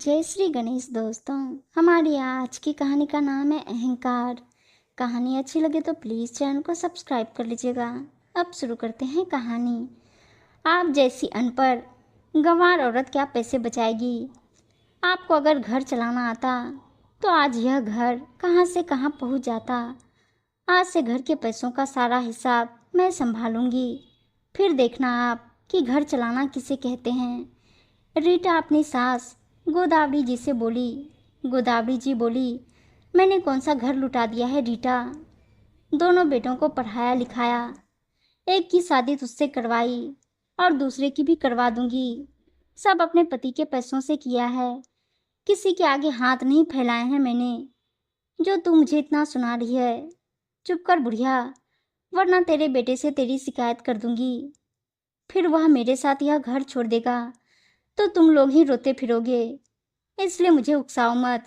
जय श्री गणेश दोस्तों। हमारी आज की कहानी का नाम है अहंकार। कहानी अच्छी लगे तो प्लीज़ चैनल को सब्सक्राइब कर लीजिएगा। अब शुरू करते हैं कहानी। आप जैसी अनपढ़ गंवार औरत क्या पैसे बचाएगी। आपको अगर घर चलाना आता तो आज यह घर कहाँ से कहाँ पहुँच जाता। आज से घर के पैसों का सारा हिसाब मैं संभालूंगी। फिर देखना आप कि घर चलाना किसे कहते हैं। रीटा अपनी सास गोदावरी जी से बोली। गोदावरी जी बोली, मैंने कौन सा घर लुटा दिया है रीटा। दोनों बेटों को पढ़ाया लिखाया, एक की शादी तुझसे करवाई और दूसरे की भी करवा दूंगी। सब अपने पति के पैसों से किया है, किसी के आगे हाथ नहीं फैलाए हैं मैंने। जो तू मुझे इतना सुना रही है, चुप कर बुढ़िया, वरना तेरे बेटे से तेरी शिकायत कर दूंगी। फिर वह मेरे साथ यह घर छोड़ देगा तो तुम लोग ही रोते फिरोगे। इसलिए मुझे उकसाओ मत।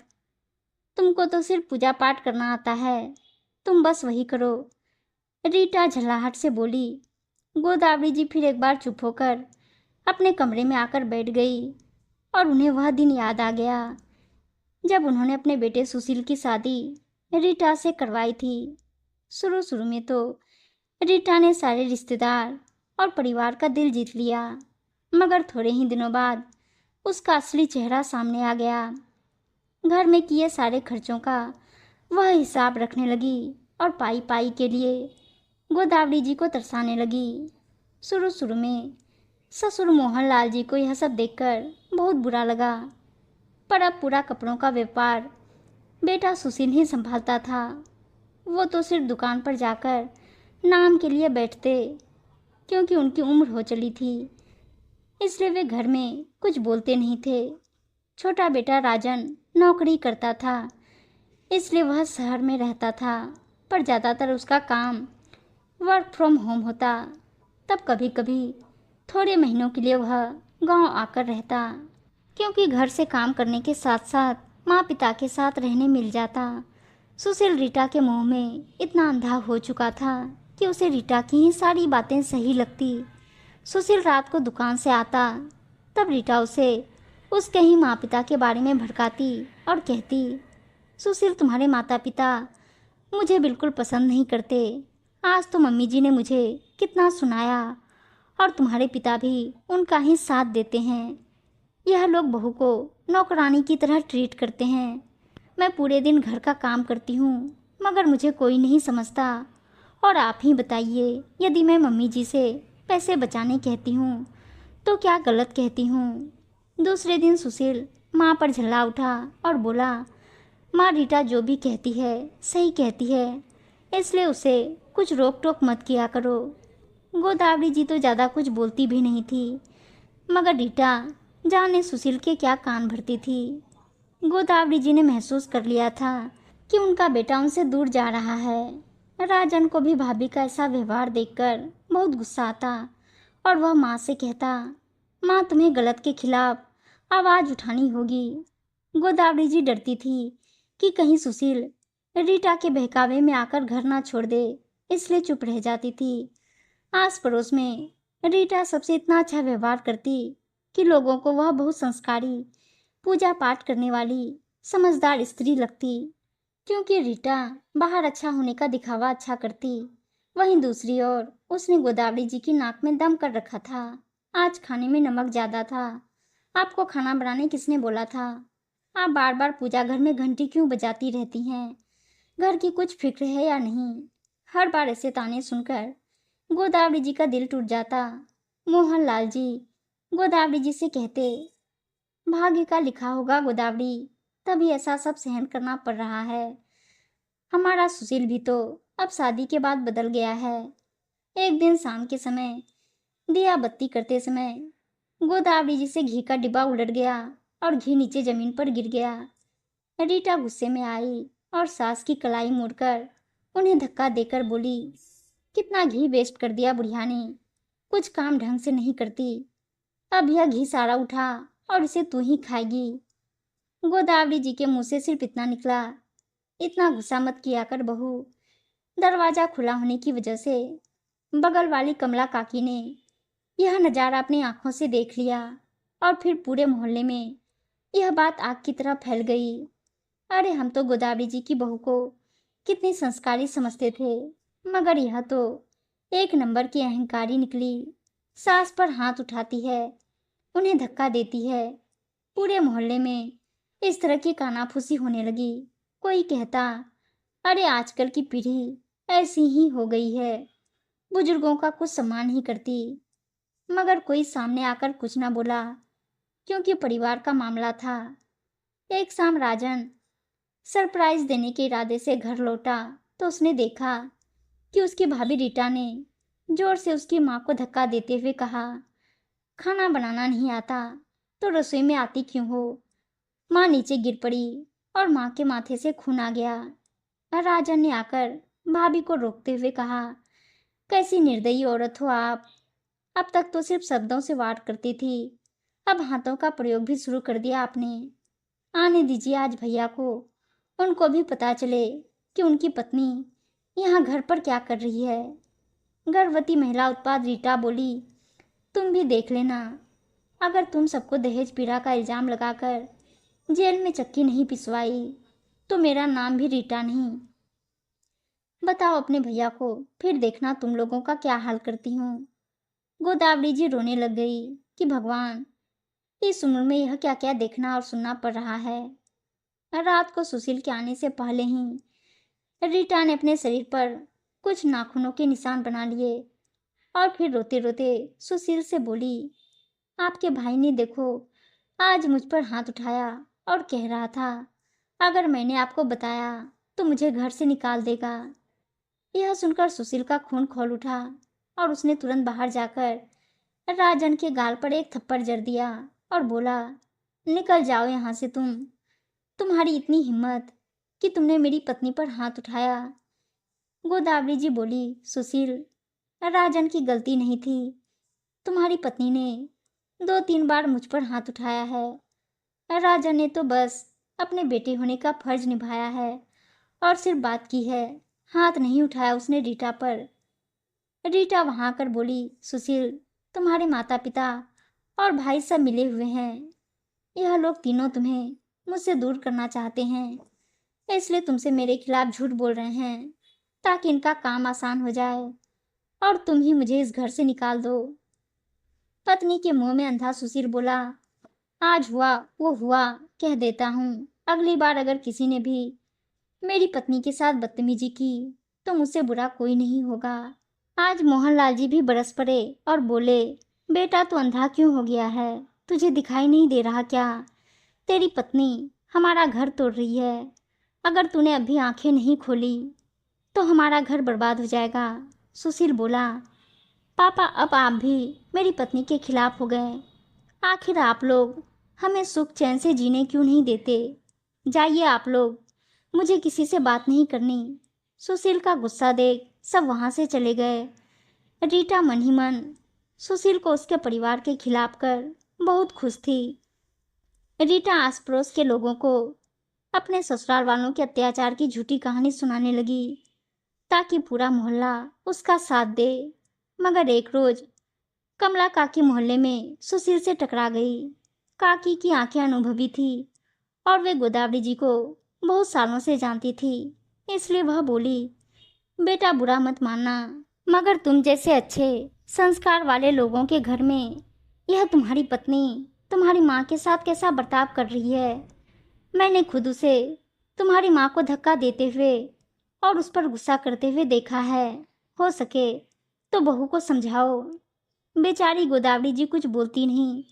तुमको तो सिर्फ पूजा पाठ करना आता है, तुम बस वही करो। रीटा झल्लाहट से बोली। गोदावरी जी फिर एक बार चुप होकर अपने कमरे में आकर बैठ गई और उन्हें वह दिन याद आ गया जब उन्होंने अपने बेटे सुशील की शादी रीटा से करवाई थी। शुरू शुरू में तो रीटा ने सारे रिश्तेदार और परिवार का दिल जीत लिया, मगर थोड़े ही दिनों बाद उसका असली चेहरा सामने आ गया। घर में किए सारे खर्चों का वह हिसाब रखने लगी और पाई पाई के लिए गोदावरी जी को तरसाने लगी। शुरू शुरू में ससुर मोहनलाल जी को यह सब देखकर बहुत बुरा लगा, पर अब पूरा कपड़ों का व्यापार बेटा सुशील ही संभालता था। वो तो सिर्फ दुकान पर जाकर नाम के लिए बैठते, क्योंकि उनकी उम्र हो चली थी, इसलिए वे घर में कुछ बोलते नहीं थे। छोटा बेटा राजन नौकरी करता था, इसलिए वह शहर में रहता था, पर ज़्यादातर उसका काम वर्क फ्रॉम होम होता। तब कभी कभी थोड़े महीनों के लिए वह गांव आकर रहता, क्योंकि घर से काम करने के साथ साथ माँ पिता के साथ रहने मिल जाता। सुशील रीटा के मुंह में इतना अंधा हो चुका था कि उसे रीटा की ही सारी बातें सही लगती। सुशील रात को दुकान से आता, तब रीटा उसे उसके ही माँ पिता के बारे में भड़काती और कहती, सुशील तुम्हारे माता पिता मुझे बिल्कुल पसंद नहीं करते। आज तो मम्मी जी ने मुझे कितना सुनाया और तुम्हारे पिता भी उनका ही साथ देते हैं। यह लोग बहू को नौकरानी की तरह ट्रीट करते हैं। मैं पूरे दिन घर का काम करती हूँ, मगर मुझे कोई नहीं समझता। और आप ही बताइए, यदि मैं मम्मी जी से पैसे बचाने कहती हूँ तो क्या गलत कहती हूँ। दूसरे दिन सुशील माँ पर झल्ला उठा और बोला, माँ रीटा जो भी कहती है सही कहती है, इसलिए उसे कुछ रोक टोक मत किया करो। गोदावरी जी तो ज़्यादा कुछ बोलती भी नहीं थी, मगर रीटा जाने सुशील के क्या कान भरती थी। गोदावरी जी ने महसूस कर लिया था कि उनका बेटा उनसे दूर जा रहा है। राजन को भी भाभी का ऐसा व्यवहार देखकर बहुत गुस्सा आता और वह माँ से कहता, माँ तुम्हें गलत के खिलाफ आवाज़ उठानी होगी। गोदावरी जी डरती थी कि कहीं सुशील रीटा के बहकावे में आकर घर ना छोड़ दे, इसलिए चुप रह जाती थी। आस पड़ोस में रीटा सबसे इतना अच्छा व्यवहार करती कि लोगों को वह बहुत संस्कारी, पूजा पाठ करने वाली, समझदार स्त्री लगती, क्योंकि रीटा बाहर अच्छा होने का दिखावा अच्छा करती। वहीं दूसरी ओर उसने गोदावरी जी की नाक में दम कर रखा था। आज खाने में नमक ज़्यादा था। आपको खाना बनाने किसने बोला था? आप बार बार पूजा घर में घंटी क्यों बजाती रहती हैं? घर की कुछ फिक्र है या नहीं? हर बार ऐसे ताने सुनकर गोदावरी जी का दिल टूट जाता। मोहनलाल जी गोदावरी जी से कहते, भाग्य का लिखा होगा गोदावरी, तभी ऐसा सब सहन करना पड़ रहा है। हमारा सुशील भी तो अब शादी के बाद बदल गया है। एक दिन शाम के समय दिया बत्ती करते समय गोदावरी जी से घी का डिब्बा उलट गया और घी नीचे जमीन पर गिर गया। रीटा गुस्से में आई और सास की कलाई मोड़कर उन्हें धक्का देकर बोली, कितना घी वेस्ट कर दिया बुढ़िया ने, कुछ काम ढंग से नहीं करती। अब यह घी सारा उठा और इसे तू ही खाएगी। गोदावरी जी के मुंह से सिर्फ इतना निकला, इतना गुस्सा मत किया कर बहू। दरवाजा खुला होने की वजह से बगल वाली कमला काकी ने यह नज़ारा अपनी आंखों से देख लिया और फिर पूरे मोहल्ले में यह बात आग की तरह फैल गई। अरे हम तो गोदावरी जी की बहू को कितनी संस्कारी समझते थे, मगर यह तो एक नंबर की अहंकारी निकली। सास पर हाथ उठाती है, उन्हें धक्का देती है। पूरे मोहल्ले में इस तरह की कानाफूसी होने लगी। कोई कहता, अरे आजकल की पीढ़ी ऐसी ही हो गई है, बुजुर्गों का कुछ सम्मान ही करती। मगर कोई सामने आकर कुछ ना बोला, क्योंकि परिवार का मामला था। एक शाम राजन सरप्राइज देने के इरादे से घर लौटा तो उसने देखा कि उसकी भाभी रीटा ने जोर से उसकी माँ को धक्का देते हुए कहा, खाना बनाना नहीं आता तो रसोई में आती क्यों हो। माँ नीचे गिर पड़ी और माँ के माथे से खून आ गया। राजन ने आकर भाभी को रोकते हुए कहा, कैसी निर्दयी औरत हो आप। अब तक तो सिर्फ शब्दों से वार करती थी, अब हाथों का प्रयोग भी शुरू कर दिया आपने। आने दीजिए आज भैया को, उनको भी पता चले कि उनकी पत्नी यहाँ घर पर क्या कर रही है। गर्भवती महिला उत्पाद रीटा बोली, तुम भी देख लेना, अगर तुम सबको दहेज पीड़ा का इल्जाम लगाकर जेल में चक्की नहीं पिसवाई तो मेरा नाम भी रीटा नहीं। बताओ अपने भैया को, फिर देखना तुम लोगों का क्या हाल करती हूँ। गोदावरी जी रोने लग गई कि भगवान, इस उम्र में यह क्या क्या देखना और सुनना पड़ रहा है। रात को सुशील के आने से पहले ही रीटा ने अपने शरीर पर कुछ नाखूनों के निशान बना लिए और फिर रोते रोते सुशील से बोली, आपके भाई ने देखो आज मुझ पर हाथ उठाया और कह रहा था अगर मैंने आपको बताया तो मुझे घर से निकाल देगा। यह सुनकर सुशील का खून खौल उठा और उसने तुरंत बाहर जाकर राजन के गाल पर एक थप्पड़ जड़ दिया और बोला, निकल जाओ यहाँ से तुम्हारी इतनी हिम्मत कि तुमने मेरी पत्नी पर हाथ उठाया। गोदावरी जी बोली, सुशील, राजन की गलती नहीं थी, तुम्हारी पत्नी ने 2-3 बार मुझ पर हाथ उठाया है। राजन ने तो बस अपने बेटे होने का फर्ज निभाया है और सिर्फ बात की है, हाथ नहीं उठाया उसने रीटा पर। रीटा वहां आकर बोली, सुशील, तुम्हारे माता पिता और भाई सब मिले हुए हैं। यह लोग तीनों तुम्हें मुझसे दूर करना चाहते हैं, इसलिए तुमसे मेरे खिलाफ झूठ बोल रहे हैं ताकि इनका काम आसान हो जाए और तुम ही मुझे इस घर से निकाल दो। पत्नी के मुंह में अंधा सुशील बोला, आज हुआ वो हुआ, कह देता हूँ, अगली बार अगर किसी ने भी मेरी पत्नी के साथ बदतमीजी की तो मुझसे बुरा कोई नहीं होगा। आज मोहनलाल जी भी बरस पड़े और बोले, बेटा तू अंधा क्यों हो गया है, तुझे दिखाई नहीं दे रहा क्या, तेरी पत्नी हमारा घर तोड़ रही है, अगर तूने अभी आंखें नहीं खोली तो हमारा घर बर्बाद हो जाएगा। सुशील बोला, पापा अब आप भी मेरी पत्नी के खिलाफ हो गए, आखिर आप लोग हमें सुख चैन से जीने क्यों नहीं देते। जाइए आप लोग, मुझे किसी से बात नहीं करनी। सुशील का गुस्सा देख सब वहां से चले गए। रीटा मन ही मन सुशील को उसके परिवार के खिलाफ कर बहुत खुश थी। रीटा आस पड़ोस के लोगों को अपने ससुराल वालों के अत्याचार की झूठी कहानी सुनाने लगी ताकि पूरा मोहल्ला उसका साथ दे। मगर एक रोज कमला काकी मोहल्ले में सुशील से टकरा गई। काकी की आंखें अनुभवी थी और वे गोदावरी जी को बहुत सालों से जानती थी, इसलिए वह बोली, बेटा बुरा मत मानना, मगर तुम जैसे अच्छे संस्कार वाले लोगों के घर में यह तुम्हारी पत्नी तुम्हारी माँ के साथ कैसा बर्ताव कर रही है। मैंने खुद उसे तुम्हारी माँ को धक्का देते हुए और उस पर गुस्सा करते हुए देखा है। हो सके तो बहू को समझाओ। बेचारी गोदावरी जी कुछ बोलती नहीं,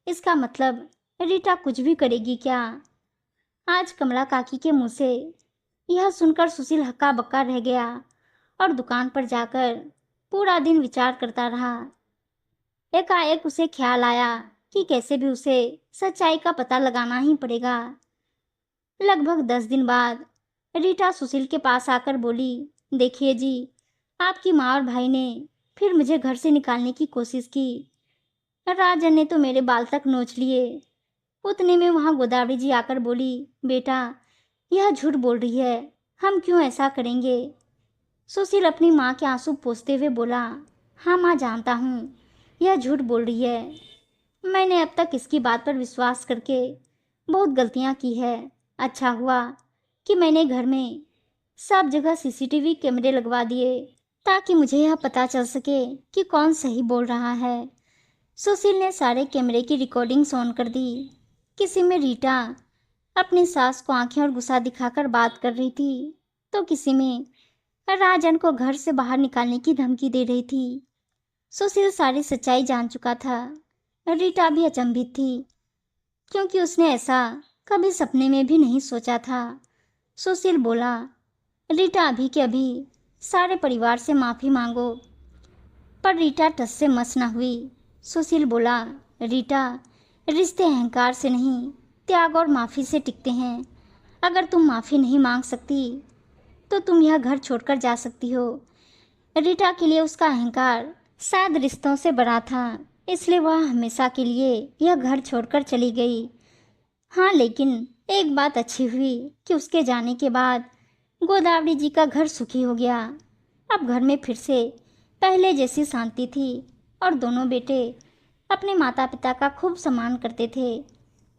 इसका मतलब रीटा कुछ भी करेगी क्या। आज कमला काकी के मुंह से यह सुनकर सुशील हक्का बक्का रह गया और दुकान पर जाकर पूरा दिन विचार करता रहा। एकाएक उसे ख्याल आया कि कैसे भी उसे सच्चाई का पता लगाना ही पड़ेगा। लगभग 10 दिन बाद रीटा सुशील के पास आकर बोली, देखिए जी, आपकी माँ और भाई ने फिर मुझे घर से निकालने की कोशिश की। राजन ने तो मेरे बाल तक नोच लिए। उतने में वहाँ गोदावरी जी आकर बोली, बेटा यह झूठ बोल रही है, हम क्यों ऐसा करेंगे। सुशील अपनी माँ के आंसू पोंछते हुए बोला, हाँ माँ, जानता हूँ यह झूठ बोल रही है। मैंने अब तक इसकी बात पर विश्वास करके बहुत गलतियां की है। अच्छा हुआ कि मैंने घर में सब जगह सीसीटीवी कैमरे लगवा दिए ताकि मुझे यह पता चल सके कि कौन सही बोल रहा है। सुशील ने सारे कैमरे की रिकॉर्डिंग्स ऑन कर दी। किसी में रीटा अपनी सास को आंखें और गुस्सा दिखाकर बात कर रही थी, तो किसी में राजन को घर से बाहर निकालने की धमकी दे रही थी। सुशील सारी सच्चाई जान चुका था। रीटा भी अचंभित थी, क्योंकि उसने ऐसा कभी सपने में भी नहीं सोचा था। सुशील बोला, रीटा अभी के अभी सारे परिवार से माफ़ी मांगो। पर रीटा टस से मस न हुई। सुशील बोला, रीटा, रिश्ते अहंकार से नहीं, त्याग और माफ़ी से टिकते हैं। अगर तुम माफ़ी नहीं मांग सकती तो तुम यह घर छोड़कर जा सकती हो। रीटा के लिए उसका अहंकार शायद रिश्तों से बड़ा था, इसलिए वह हमेशा के लिए यह घर छोड़कर चली गई। हाँ, लेकिन एक बात अच्छी हुई कि उसके जाने के बाद गोदावरी जी का घर सुखी हो गया। अब घर में फिर से पहले जैसी शांति थी और दोनों बेटे अपने माता पिता का खूब सम्मान करते थे।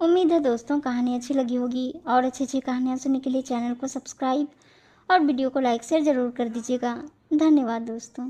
उम्मीद है दोस्तों कहानी अच्छी लगी होगी, और अच्छी अच्छी कहानियाँ सुनने के लिए चैनल को सब्सक्राइब और वीडियो को लाइक शेयर ज़रूर कर दीजिएगा। धन्यवाद दोस्तों।